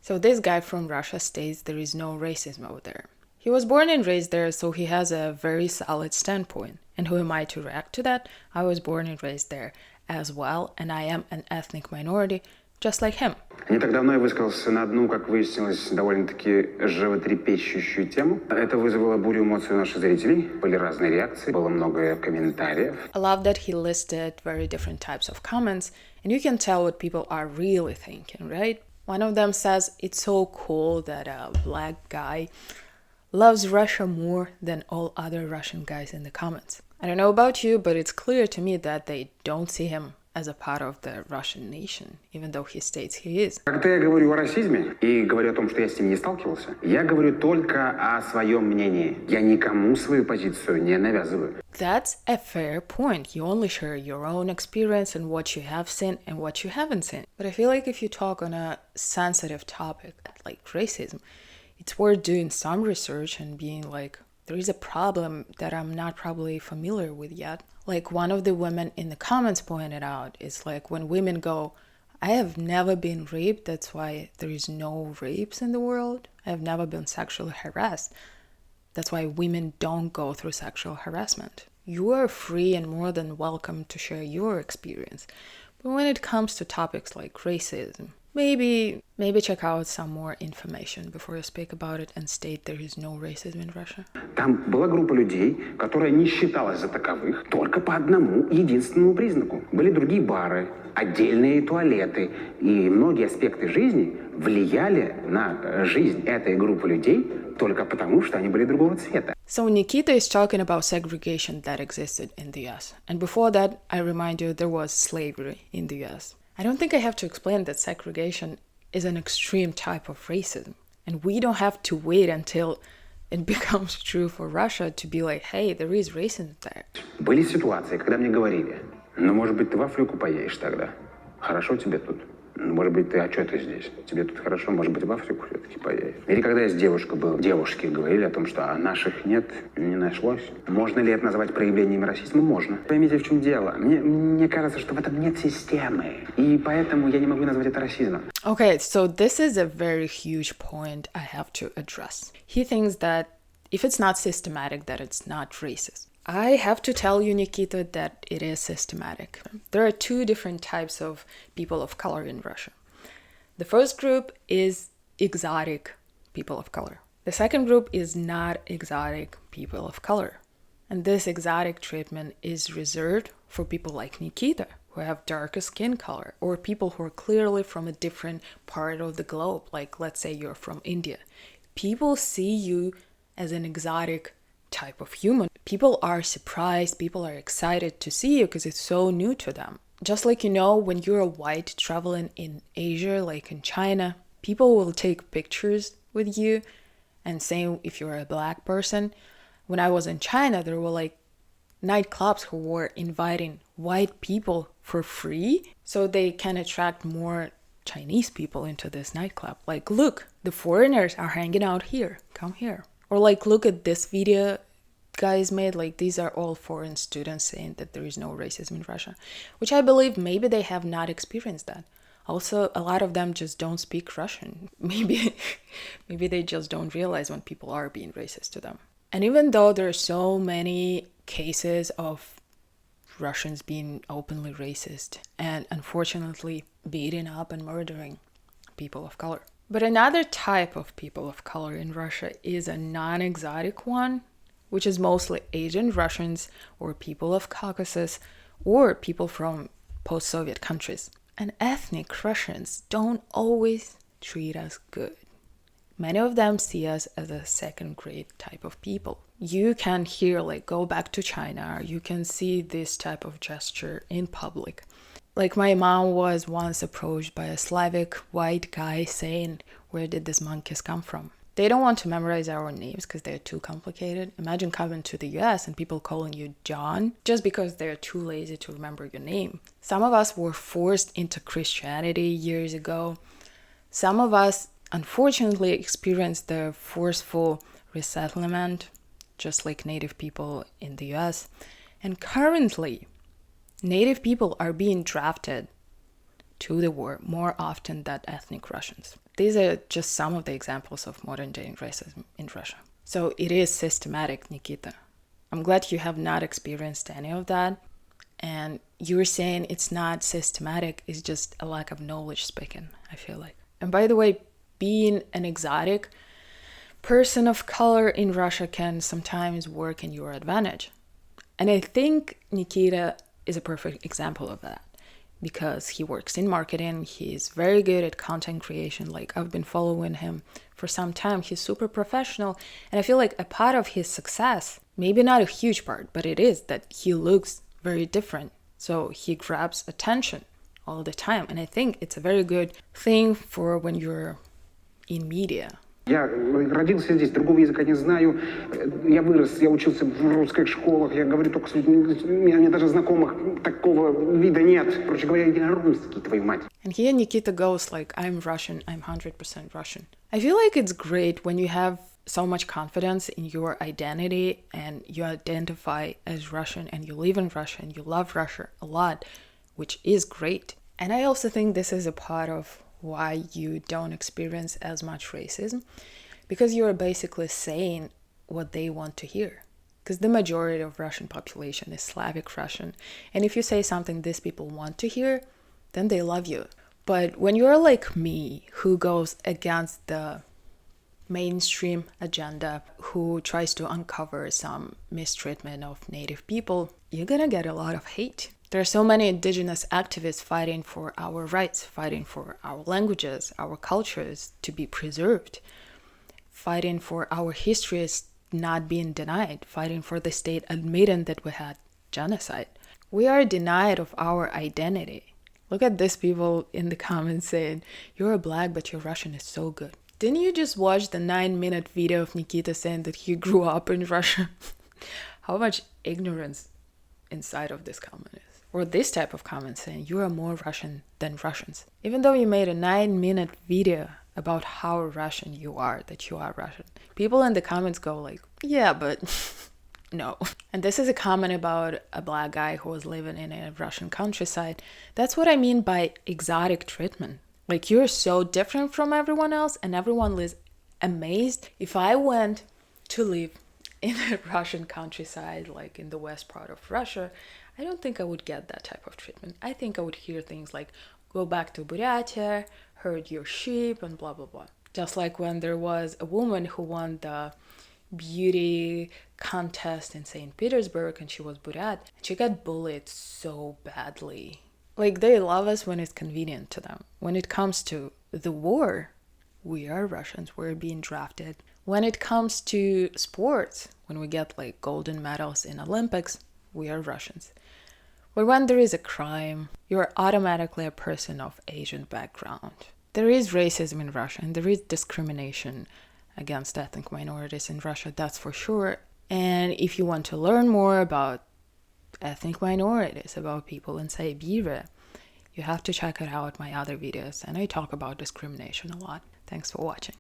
So this guy from Russia states there is no racism over there. He was born and raised there, so he has a very solid standpoint. And who am I to react to that? I was born and raised there as well, and I am an ethnic minority, just like him. Не так давно я высказался на одну, как выяснилось, довольно-таки животрепещущую тему. Это вызвало бурю эмоций у наших зрителей. Были разные реакции, было много комментариев. I love that he listed very different types of comments, and you can tell what people are really thinking, right? One of them says, it's so cool that a black guy loves Russia more than all other Russian guys in the comments. I don't know about you, but it's clear to me that they don't see him as a part of the Russian nation, even though he states he is. Когда я говорю о расизме и говорю о том, что я с ним не сталкивался, я говорю только о своем мнении. Я никому свою позицию не навязываю. That's a fair point. You only share your own experience and what you have seen and what you haven't seen. But I feel like if you talk on a sensitive topic like racism, it's worth doing some research and being like, there is a problem that I'm not probably familiar with yet. Like one of the women in the comments pointed out, is like when women go, I have never been raped, that's why there is no rapes in the world. I have never been sexually harassed. That's why women don't go through sexual harassment. You are free and more than welcome to share your experience. But when it comes to topics like racism, maybe check out some more information before you speak about it and state there is no racism in Russia. Там была группа людей, которая не считалась за таковых только по одному единственному признаку. Были другие бары, отдельные туалеты, и многие аспекты жизни влияли на жизнь этой группы людей только потому, что они были другого цвета. So Nikita is talking about segregation that existed in the US. And before that, I remind you, there was slavery in the US. I don't think I have to explain that segregation is an extreme type of racism. And we don't have to wait until it becomes true for Russia to be like, hey, there is racism there. Были ситуации, когда мне говорили, ну, может быть, ты в Африку поедешь тогда. Хорошо тебе тут. Может быть, ты, а что ты здесь? Тебе тут хорошо, может быть, в Африку все-таки поедешь. Или когда я с девушкой был, девушки говорили о том, что наших нет, не нашлось. Можно ли это назвать проявлением расизма? Можно. Поймите, в чем дело. Мне кажется, что в этом нет системы. И поэтому я не могу назвать это расизмом. Okay, so this is a very huge point I have to address. He thinks that if it's not systematic, that it's not racist. I have to tell you, Nikita, that it is systematic. There are two different types of people of color in Russia. The first group is exotic people of color. The second group is not exotic people of color. And this exotic treatment is reserved for people like Nikita, who have darker skin color, or people who are clearly from a different part of the globe, like let's say you're from India. People see you as an exotic type of human. People are surprised, people are excited to see you because it's so new to them. Just like, you know, when you're a white traveling in Asia, like in China, people will take pictures with you, and same if you're a black person. When I was in China, there were like nightclubs who were inviting white people for free so they can attract more Chinese people into this nightclub. Like, look, the foreigners are hanging out here, come here. Or like, look at this video guys made, like these are all foreign students saying that there is no racism in Russia, which I believe maybe they have not experienced that. Also, a lot of them just don't speak Russian. Maybe they just don't realize when people are being racist to them. And even though there are so many cases of Russians being openly racist and unfortunately beating up and murdering people of color. But another type of people of color in Russia is a non-exotic one, which is mostly Asian Russians or people of Caucasus or people from post-Soviet countries. And ethnic Russians don't always treat us good. Many of them see us as a second-grade type of people. You can hear, like, go back to China, you can see this type of gesture in public. Like, my mom was once approached by a Slavic white guy saying, where did these monkeys come from? They don't want to memorize our names because they're too complicated. Imagine coming to the US and people calling you John just because they're too lazy to remember your name. Some of us were forced into Christianity years ago. Some of us, unfortunately, experienced the forceful resettlement, just like Native people in the US. And currently, Native people are being drafted to the war more often than ethnic Russians. These are just some of the examples of modern day racism in Russia. So it is systematic, Nikita. I'm glad you have not experienced any of that. And you're saying it's not systematic, it's just a lack of knowledge speaking, I feel like. And by the way, being an exotic person of color in Russia can sometimes work in your advantage. And I think Nikita is a perfect example of that because he works in marketing. He's very good at content creation. Like, I've been following him for some time. He's super professional. And I feel like a part of his success, maybe not a huge part, but it is that he looks very different. So he grabs attention all the time. And I think it's a very good thing for when you're in media. Я родился здесь, другого языка не знаю. Я вырос, я учился в русских школах, я говорю только с людьми, у меня даже знакомых такого вида нет. Короче говоря, я русский, твою мать. And here Nikita goes like, I'm Russian, I'm 100% Russian. I feel like it's great when you have so much confidence in your identity and you identify as Russian and you live in Russia and you love Russia a lot, which is great. And I also think this is a part of why you don't experience as much racism, because you're basically saying what they want to hear. Because the majority of Russian population is Slavic Russian. And if you say something these people want to hear, then they love you. But when you're like me, who goes against the mainstream agenda, who tries to uncover some mistreatment of native people, you're gonna get a lot of hate. There are so many indigenous activists fighting for our rights, fighting for our languages, our cultures to be preserved, fighting for our histories not being denied, fighting for the state admitting that we had genocide. We are denied of our identity. Look at these people in the comments saying, you're black, but your Russian is so good. Didn't you just watch the 9-minute video of Nikita saying that he grew up in Russia? How much ignorance inside of this comment is. Or this type of comment saying you are more Russian than Russians. Even though you made a 9-minute video about how Russian you are, that you are Russian. People in the comments go like, yeah, but no. And this is a comment about a black guy who was living in a Russian countryside. That's what I mean by exotic treatment. Like, you're so different from everyone else and everyone is amazed. If I went to live in a Russian countryside, like in the west part of Russia, I don't think I would get that type of treatment. I think I would hear things like, go back to Buryatia, herd your sheep, and blah, blah, blah. Just like when there was a woman who won the beauty contest in St. Petersburg and she was Buryat, and she got bullied so badly. Like, they love us when it's convenient to them. When it comes to the war, we are Russians, we're being drafted. When it comes to sports, when we get like golden medals in Olympics, we are Russians. But when there is a crime, you're automatically a person of Asian background. There is racism in Russia and there is discrimination against ethnic minorities in Russia, that's for sure. And if you want to learn more about ethnic minorities, about people in Siberia, you have to check it out my other videos, and I talk about discrimination a lot. Thanks for watching.